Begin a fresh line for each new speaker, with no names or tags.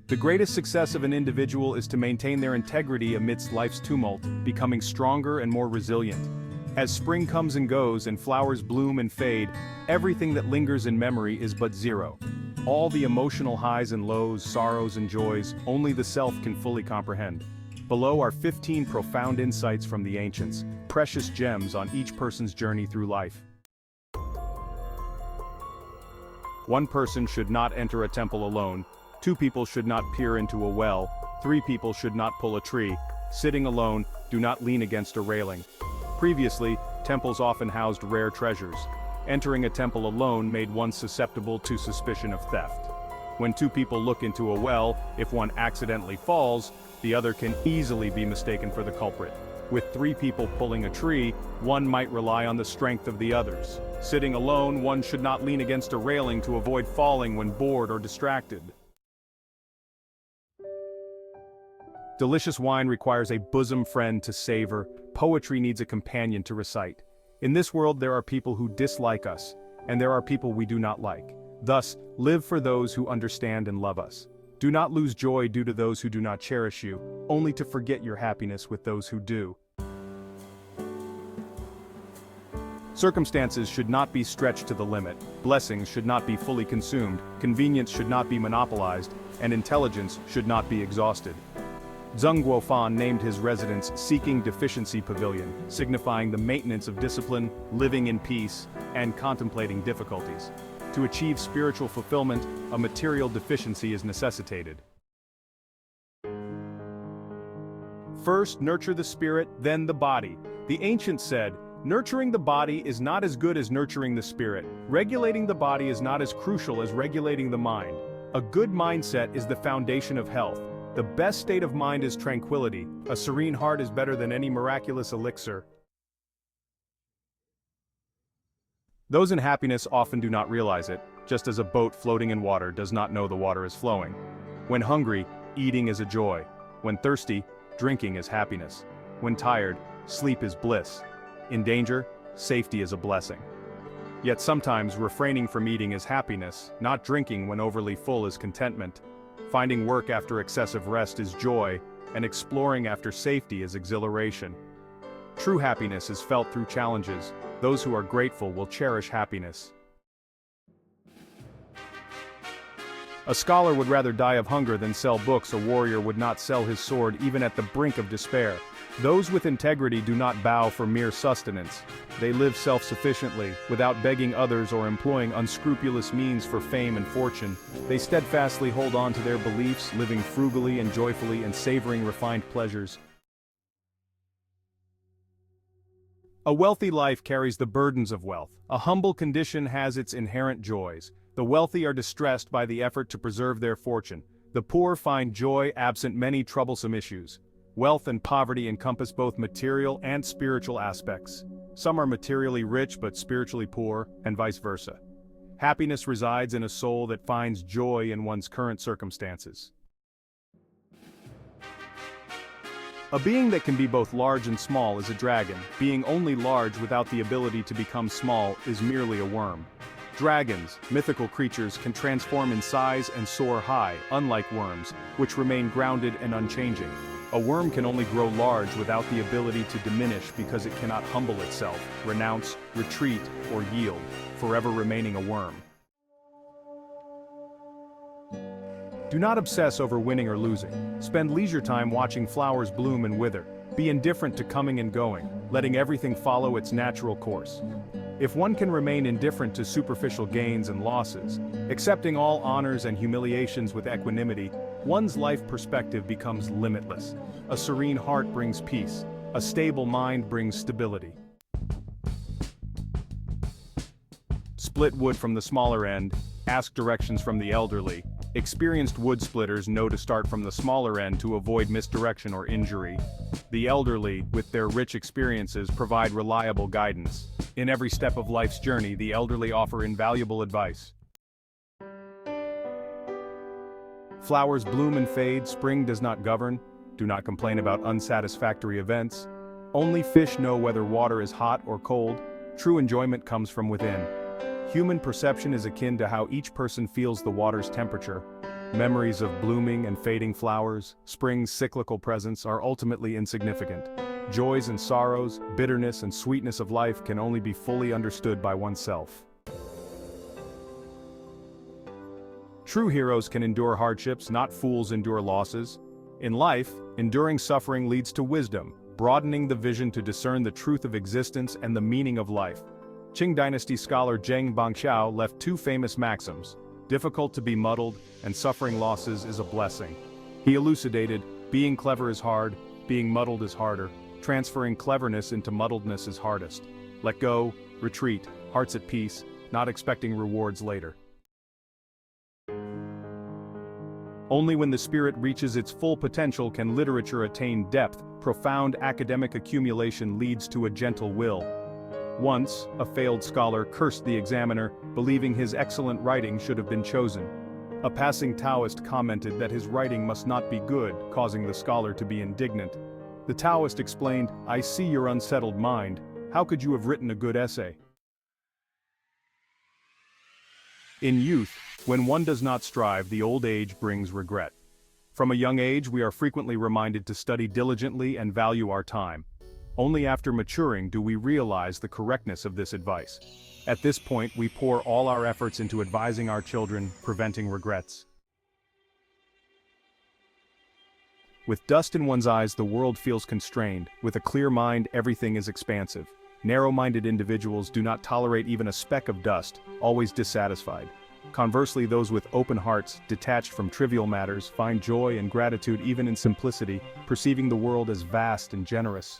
The greatest success of an individual is to maintain their integrity amidst life's tumult, becoming stronger and more resilient. As spring comes and goes and flowers bloom and fade, everything that lingers in memory is but zero. All the emotional highs and lows, sorrows and joys, only the self can fully comprehend. Below are 15 profound insights from the ancients, precious gems on each person's journey through life. One person should not enter a temple alone. 2 people should not peer into a well. 3 people should not pull a tree. Sitting alone, do not lean against a railing. Previously, temples often housed rare treasures. Entering a temple alone made one susceptible to suspicion of theft. When 2 people look into a well, if one accidentally falls, the other can easily be mistaken for the culprit. With 3 people pulling a tree, one might rely on the strength of the others. Sitting alone, one should not lean against a railing to avoid falling when bored or distracted. Delicious wine requires a bosom friend to savor. Poetry needs a companion to recite. In this world there are people who dislike us, and there are people we do not like. Thus, live for those who understand and love us. Do not lose joy due to those who do not cherish you, only to forget your happiness with those who do. Circumstances should not be stretched to the limit, blessings should not be fully consumed, convenience should not be monopolized, and intelligence should not be exhausted. Zheng Guofan named his residence Seeking Deficiency Pavilion, signifying the maintenance of discipline, living in peace, and contemplating difficulties. To achieve spiritual fulfillment, a material deficiency is necessitated. First, nurture the spirit, then the body. The ancients said, nurturing the body is not as good as nurturing the spirit. Regulating the body is not as crucial as regulating the mind. A good mindset is the foundation of health. The best state of mind is tranquility. A serene heart is better than any miraculous elixir. Those in happiness often do not realize it, just as a boat floating in water does not know the water is flowing. When hungry, eating is a joy. When thirsty, drinking is happiness. When tired, sleep is bliss. In danger, safety is a blessing. Yet sometimes refraining from eating is happiness, not drinking when overly full is contentment. Finding work after excessive rest is joy, and exploring after safety is exhilaration. True happiness is felt through challenges. Those who are grateful will cherish happiness. A scholar would rather die of hunger than sell books. A warrior would not sell his sword even at the brink of despair. Those with integrity do not bow for mere sustenance. They live self-sufficiently, without begging others or employing unscrupulous means for fame and fortune. They steadfastly hold on to their beliefs, living frugally and joyfully and savoring refined pleasures. A wealthy life carries the burdens of wealth. A humble condition has its inherent joys. The wealthy are distressed by the effort to preserve their fortune. The poor find joy absent many troublesome issues. Wealth and poverty encompass both material and spiritual aspects. Some are materially rich but spiritually poor, and vice versa. Happiness resides in a soul that finds joy in one's current circumstances. A being that can be both large and small is a dragon. Being only large without the ability to become small is merely a worm. Dragons, mythical creatures, can transform in size and soar high, unlike worms, which remain grounded and unchanging. A worm can only grow large without the ability to diminish because it cannot humble itself, renounce, retreat, or yield, forever remaining a worm. Do not obsess over winning or losing. Spend leisure time watching flowers bloom and wither. Be indifferent to coming and going, letting everything follow its natural course. If one can remain indifferent to superficial gains and losses, accepting all honors and humiliations with equanimity, one's life perspective becomes limitless. A serene heart brings peace. A stable mind brings stability. Split wood from the smaller end. Ask directions from the elderly. Experienced wood splitters know to start from the smaller end to avoid misdirection or injury. The elderly, with their rich experiences, provide reliable guidance. In every step of life's journey, the elderly offer invaluable advice. Flowers bloom and fade, spring does not govern. Do not complain about unsatisfactory events. Only fish know whether water is hot or cold. True enjoyment comes from within. Human perception is akin to how each person feels the water's temperature. Memories of blooming and fading flowers, spring's cyclical presence are ultimately insignificant. Joys and sorrows, bitterness and sweetness of life can only be fully understood by oneself. True heroes can endure hardships, not fools endure losses. In life, enduring suffering leads to wisdom, broadening the vision to discern the truth of existence and the meaning of life. Qing Dynasty scholar Zheng Bangxiao left two famous maxims: difficult to be muddled, and suffering losses is a blessing. He elucidated, being clever is hard, being muddled is harder, transferring cleverness into muddledness is hardest. Let go, retreat, hearts at peace, not expecting rewards later. Only when the spirit reaches its full potential can literature attain depth. Profound academic accumulation leads to a gentle will. Once, a failed scholar cursed the examiner, believing his excellent writing should have been chosen. A passing Taoist commented that his writing must not be good, causing the scholar to be indignant. The Taoist explained, "I see your unsettled mind. How could you have written a good essay?" In youth, when one does not strive, the old age brings regret. From a young age, we are frequently reminded to study diligently and value our time. Only after maturing do we realize the correctness of this advice. At this point, we pour all our efforts into advising our children, preventing regrets. With dust in one's eyes, the world feels constrained. With a clear mind, everything is expansive. Narrow-minded individuals do not tolerate even a speck of dust, always dissatisfied. Conversely, those with open hearts, detached from trivial matters, find joy and gratitude even in simplicity, perceiving the world as vast and generous.